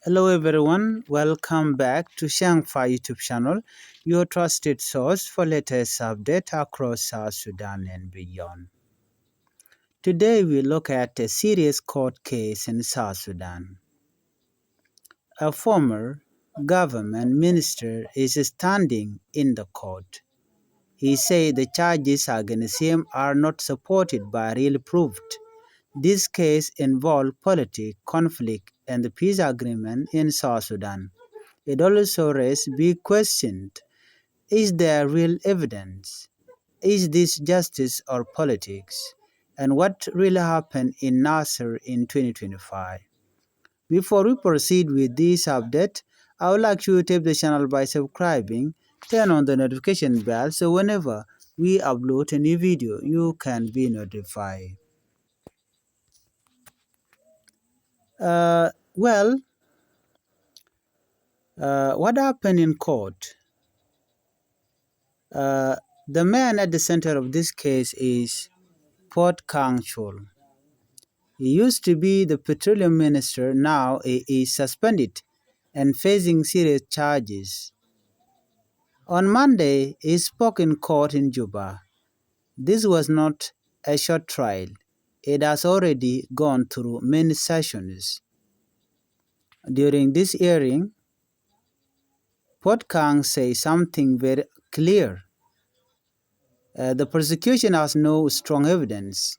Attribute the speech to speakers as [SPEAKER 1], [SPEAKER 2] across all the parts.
[SPEAKER 1] Hello everyone, welcome back to Shangfai YouTube channel, your trusted source for latest update across South Sudan and beyond. Today we look at a serious court case in South Sudan. A former government minister is standing in the court. He said the charges against him are not supported by real proof. This case involved political conflict and the peace agreement in South Sudan. It also raises big questions. Is there real evidence? Is this justice or politics? And what really happened in Nasser in 2025? Before we proceed with this update, I would like you to tap the channel by subscribing, turn on the notification bell so whenever we upload a new video, you can be notified. Uh, well, what happened in court? Uh, the man at the center of this case is Port Kang Chul. He used to be the petroleum minister, now he is suspended and facing serious charges. On Monday, he spoke in court in Juba. This was not a short trial. It has already gone through many sessions. During this hearing, Port Kang says something very clear. The prosecution has no strong evidence.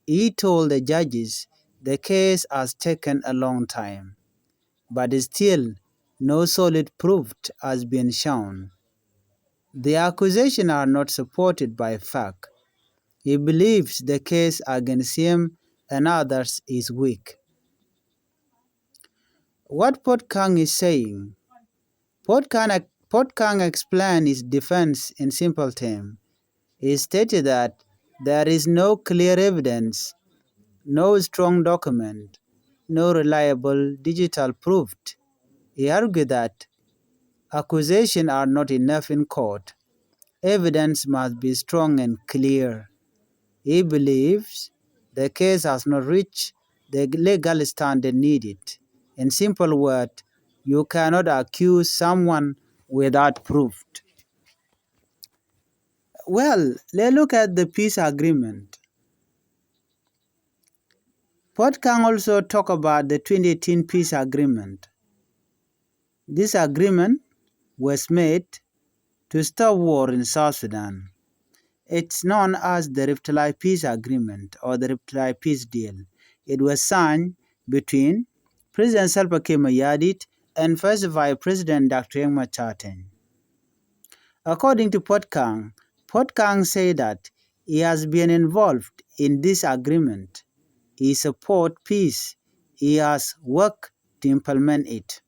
[SPEAKER 1] He told the judges the case has taken a long time, but still no solid proof has been shown. The accusations are not supported by fact. He believes the case against him and others is weak. What Port Kang is saying? Port Kang explained his defense in simple terms. He stated that there is no clear evidence, no strong document, no reliable digital proof. He argued that accusations are not enough in court. Evidence must be strong and clear. He believes the case has not reached the legal standard needed. In simple words, you cannot accuse someone without proof. Well, let's look at the peace agreement. Port Kang also talk about the 2018 peace agreement. This agreement was made to stop war in South Sudan. It's known as the Reptile Peace Agreement or the Reptile Peace Deal. It was signed between President Salva Kiir Mayardit and First Vice President Dr. Riek Machar. According to Port Kang said that he has been involved in this agreement. He supports peace. He has worked to implement it.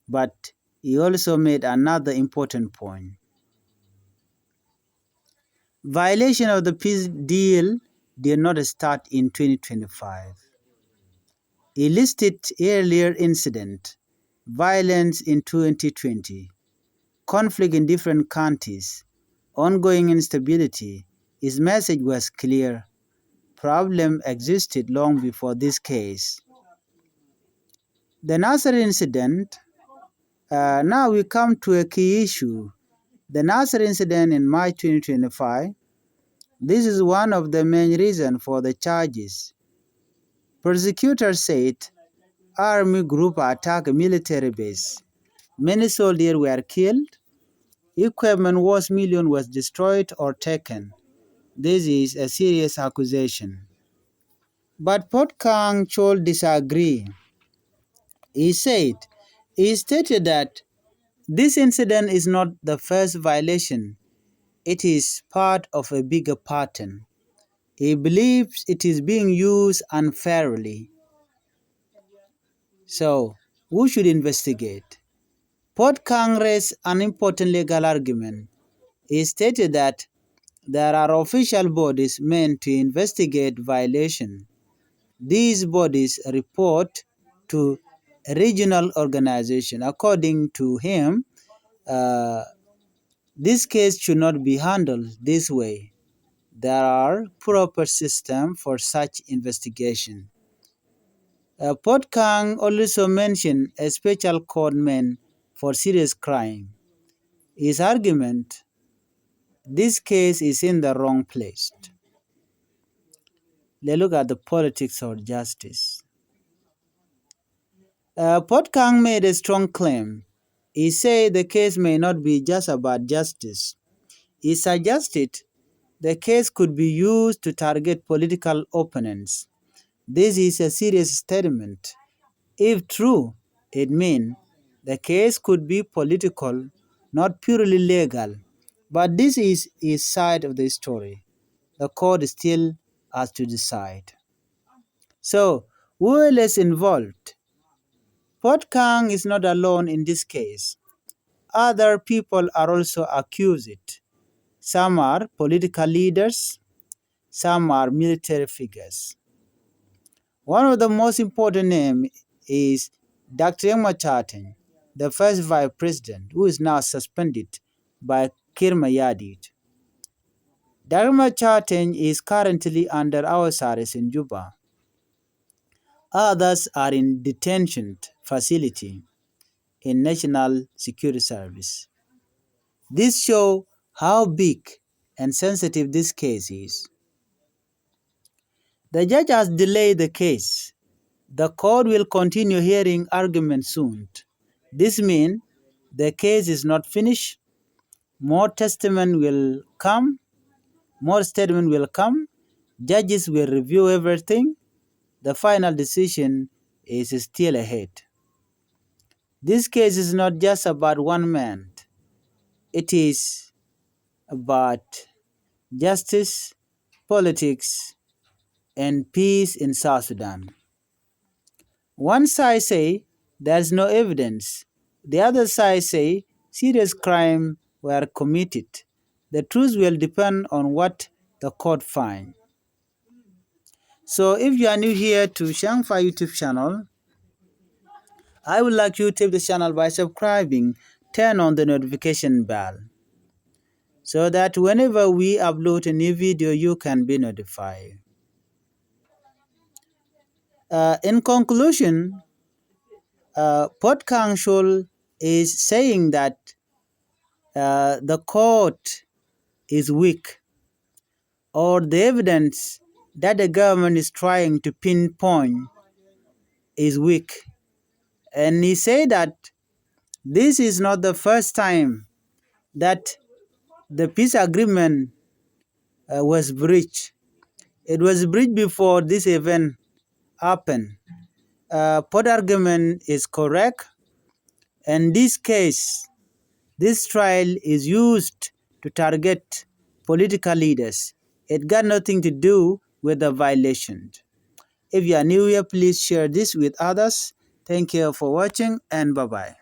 [SPEAKER 1] But he also made another important point. Violation of the peace deal did not start in 2025. He listed earlier incidents, violence in 2020, conflict in different countries, ongoing instability. His message was clear. Problem existed long before this case. The Naser incident, now we come to a key issue. The Naser incident in March 2025, this is one of the main reasons for the charges. Prosecutors said army group attacked a military base. Many soldiers were killed. Equipment worth millions was destroyed or taken. This is a serious accusation. But Port Kang Chol disagreed. He stated that this incident is not the first violation. It is part of a bigger pattern. He believes it is being used unfairly. So, who should investigate? Port Kang raised an important legal argument. He stated that there are official bodies meant to investigate violations. These bodies report to a regional organization. According to him, uh, this case should not be handled this way. There are proper systems for such investigation. Port Kang also mentioned a special court meant for serious crime. His argument, this case is in the wrong place. Let's look at the politics of justice. Port Kang made a strong claim. He said the case may not be just about justice. He suggested the case could be used to target political opponents. This is a serious statement. If true, it means the case could be political, not purely legal. But this is his side of the story. The court still has to decide. So, who else is involved? Port Kang is not alone in this case. Other people are also accused. Some are political leaders, some are military figures. One of the most important names is Dr. Yamachateng, the first vice president, who is now suspended by Kirmayadit. Dr. Yamachateng is currently under house arrest in Juba. Others are in detention facility in National Security Service. This shows how big and sensitive this case is. The judge has delayed the case. The court will continue hearing arguments soon. This means the case is not finished. More testimony will come. More statement will come. Judges will review everything. The final decision is still ahead. This case is not just about one man. It is about justice, politics, and peace in South Sudan. One side say there's no evidence. The other side say serious crimes were committed. The truth will depend on what the court finds. So if you are new here to Shangfa YouTube channel, I would like you to tap the channel by subscribing, turn on the notification bell, so that whenever we upload a new video, you can be notified. In conclusion, Port Council is saying that the court is weak, or the evidence that the government is trying to pinpoint is weak. And he said that this is not the first time that the peace agreement was breached. It was breached before this event happened. Port argument is correct, and this case, this trial is used to target political leaders. It got nothing to do with the violation. If you are new here, please share this with others. Thank you for watching, and bye-bye.